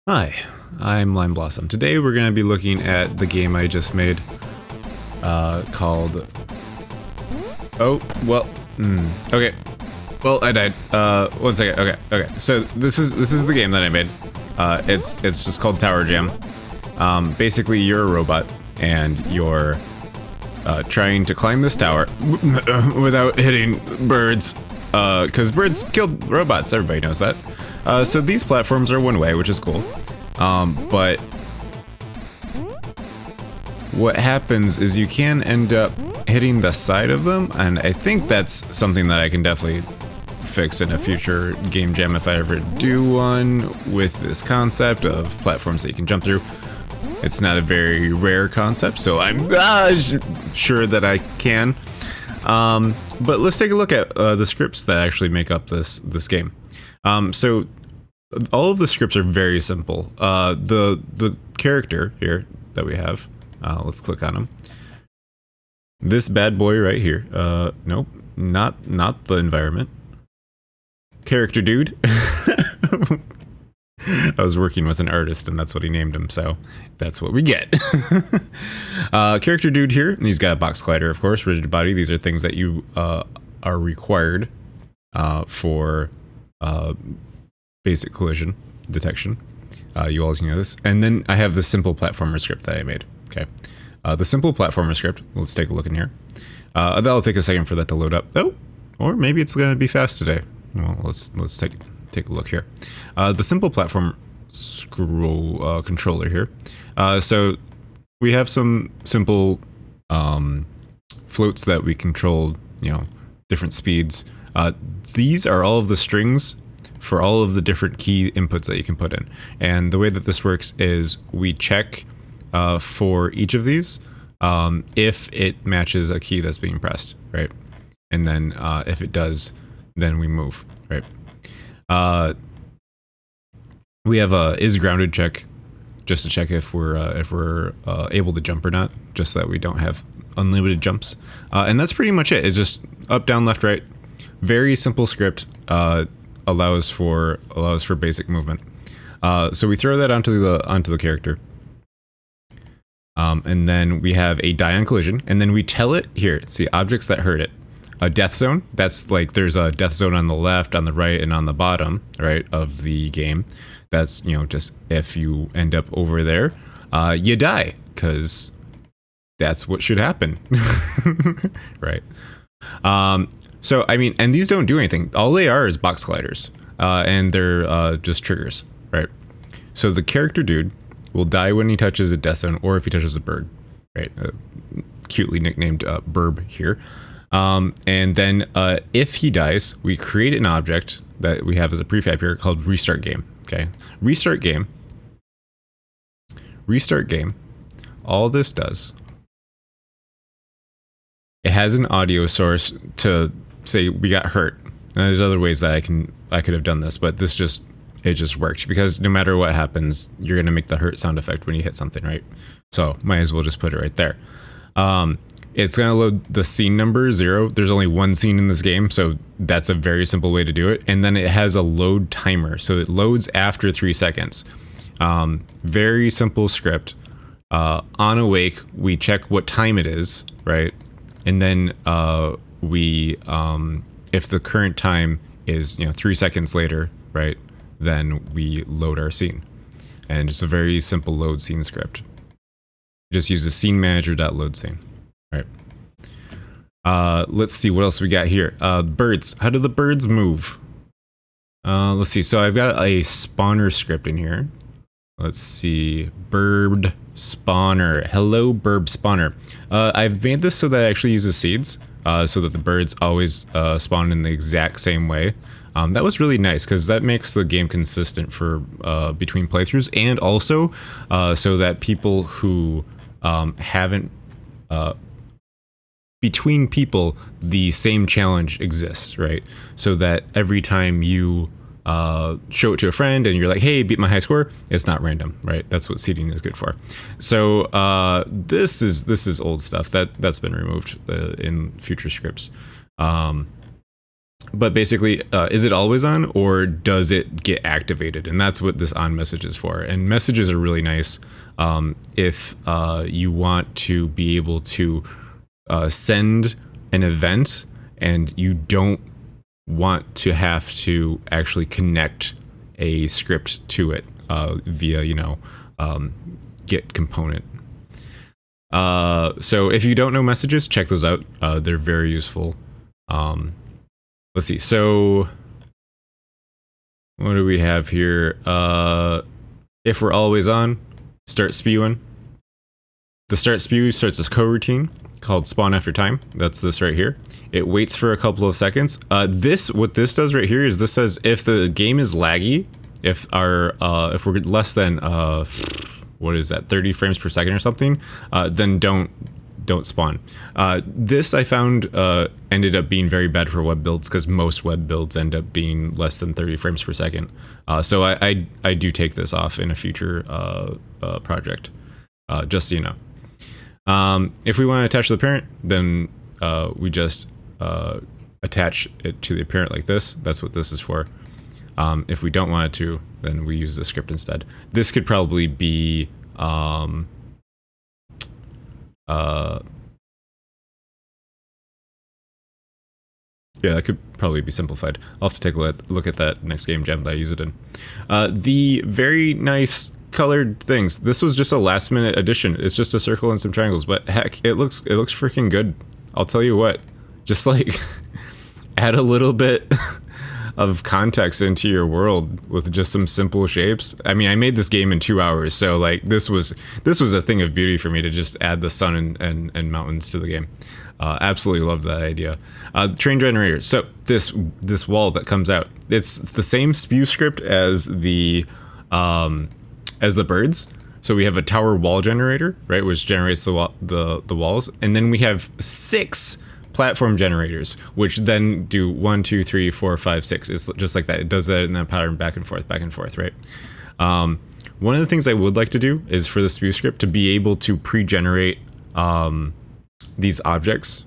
Hi, I'm Lime Blossom. Today we're going to be looking at the game I just made, called... Oh, well, okay. Well, I died. One second. Okay. So this is the game that I made. It's just called Tower Jam. Basically, you're a robot and you're trying to climb this tower without hitting birds, because birds killed robots. Everybody knows that. So these platforms are one way, which is cool. But what happens is you can end up hitting the side of them, and I think that's something that I can definitely fix in a future game jam if I ever do one with this concept of platforms that you can jump through. It's not a very rare concept, so I'm sure that I can. But let's take a look at the scripts that actually make up this game. So all of the scripts are very simple. The character here that we have, let's click on him. This bad boy right here. Nope, not the environment. Character dude. I was working with an artist and that's what he named him, so that's what we get. Character dude here, and he's got a box collider, of course, rigid body. These are things that you are required for basic collision detection. You always know this. And then I have the simple platformer script that I made. Okay, the simple platformer script. Let's take a look in here. That'll take a second for that to load up. Oh, or maybe it's going to be fast today. Well, let's take a look here. The simple platform scroll controller here. So we have some simple floats that we control, different speeds. These are all of the strings for all of the different key inputs that you can put in. And the way that this works is we check for each of these if it matches a key that's being pressed, right? And then if it does, then we move, right? We have a is grounded check, just to check if we're able to jump or not, just so that we don't have unlimited jumps. And that's pretty much it. It's just up, down, left, right. Very simple script. Allows for basic movement. So we throw that onto the character. And then we have a die on collision, and then we tell it here. See, objects that hurt it. A death zone. That's like there's a death zone on the left, on the right, and on the bottom, right, of the game. That's just if you end up over there, you die, because that's what should happen, right? So I mean, and these don't do anything. All they are is box colliders, and they're just triggers, right? So the character dude will die when he touches a death zone, or if he touches a bird, right? Cutely nicknamed Burb here. And then if he dies, we create an object that we have as a prefab here called restart game. Okay, restart game. Restart game. All this does, it has an audio source to say we got hurt. And there's other ways that I could have done this, but it just worked, because no matter what happens, you're gonna make the hurt sound effect when you hit something, right? So might as well just put it right there. It's gonna load the scene number 0. There's only one scene in this game, so that's a very simple way to do it. And then it has a load timer, so it loads after 3 seconds. Very simple script. On awake, we check what time it is, right? And then we, if the current time is 3 seconds later, right, then we load our scene. And it's a very simple load scene script. Just use the scene manager.load scene. Right. Let's see what else we got here. Birds. How do the birds move? Let's see. So I've got a spawner script in here. Let's see. Bird spawner. Hello, burb spawner. I've made this so that it actually uses seeds, so that the birds always spawn in the exact same way. That was really nice, because that makes the game consistent for between playthroughs, and also so that people who haven't between people, the same challenge exists, right? So that every time you show it to a friend and you're like, hey, beat my high score, it's not random, right? That's what seeding is good for. So this is old stuff that's been removed in future scripts. But basically, is it always on or does it get activated? And that's what this on message is for. And messages are really nice if you want to be able to send an event and you don't want to have to actually connect a script to it via, Git component. So if you don't know messages, check those out. They're very useful. Let's see. So what do we have here? If we're always on, start spewing. The start spew starts this coroutine called spawn after time. That's this right here. It waits for a couple of seconds. What this does right here is this says if the game is laggy, if we're less than what is that, 30 frames per second or something, then don't spawn. This I found ended up being very bad for web builds because most web builds end up being less than 30 frames per second. So I do take this off in a future project, just so you know. If we want to attach to the parent, then we just attach it to the parent like this. That's what this is for. If we don't want it to, then we use the script instead. This could probably be yeah, that could probably be simplified. I'll have to take a look at that next game jam that I use it in. The very nice colored things. This was just a last minute addition. It's just a circle and some triangles, but heck, it looks freaking good. I'll tell you what, just like add a little bit of context into your world with just some simple shapes. I mean, I made this game in 2 hours, so like this was a thing of beauty for me to just add the sun and mountains to the game. Absolutely loved that idea. Train generator. So this wall that comes out, it's the same spew script as the birds. So we have a tower wall generator, right, which generates the walls, and then we have 6 platform generators, which then do 1, 2, 3, 4, 5, 6. It's just like that. It does that in that pattern, back and forth, right? One of the things I would like to do is for the spew script to be able to pre-generate these objects,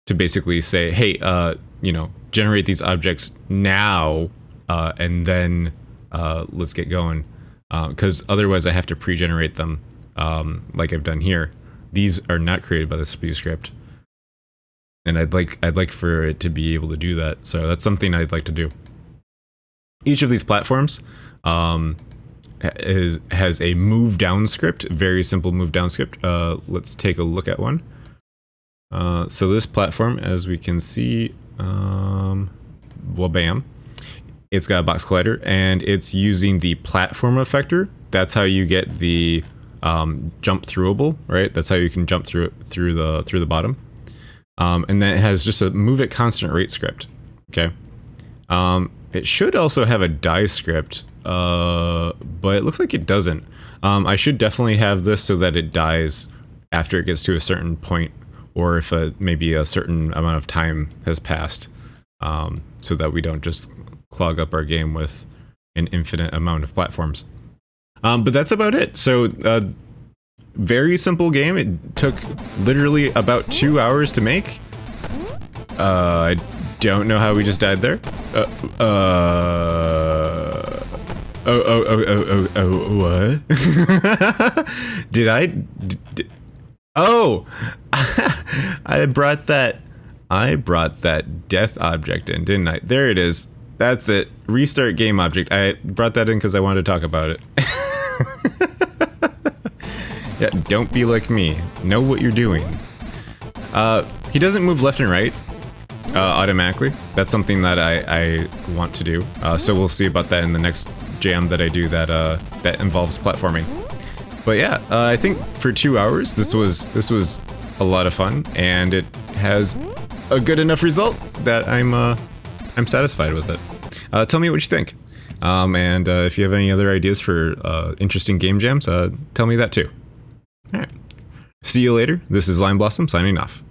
to basically say, hey, generate these objects now, and then let's get going. Because otherwise I have to pre-generate them, like I've done here. These are not created by the spew script, and I'd like for it to be able to do that. So that's something I'd like to do. Each of these platforms has a move down script, very simple move down script. Let's take a look at one. So this platform, as we can see, well, bam. It's got a box collider, and it's using the platform effector. That's how you get the jump throughable, right? That's how you can jump through the bottom. And then it has just a move at constant rate script. Okay. It should also have a die script, but it looks like it doesn't. I should definitely have this so that it dies after it gets to a certain point, or if maybe a certain amount of time has passed, so that we don't just clog up our game with an infinite amount of platforms. But that's about it. So very simple game. It took literally about 2 hours to make. I don't know how we just died there. What? Did I? Oh, I brought that death object in, didn't I? There it is. That's it. Restart game object. I brought that in because I wanted to talk about it. Yeah, don't be like me. Know what you're doing. He doesn't move left and right automatically. That's something that I want to do. So we'll see about that in the next jam that I do that involves platforming. But yeah, I think for 2 hours this was a lot of fun, and it has a good enough result that I'm satisfied with it. Tell me what you think. And if you have any other ideas for interesting game jams, tell me that too. All right. See you later. This is Lime Blossom signing off.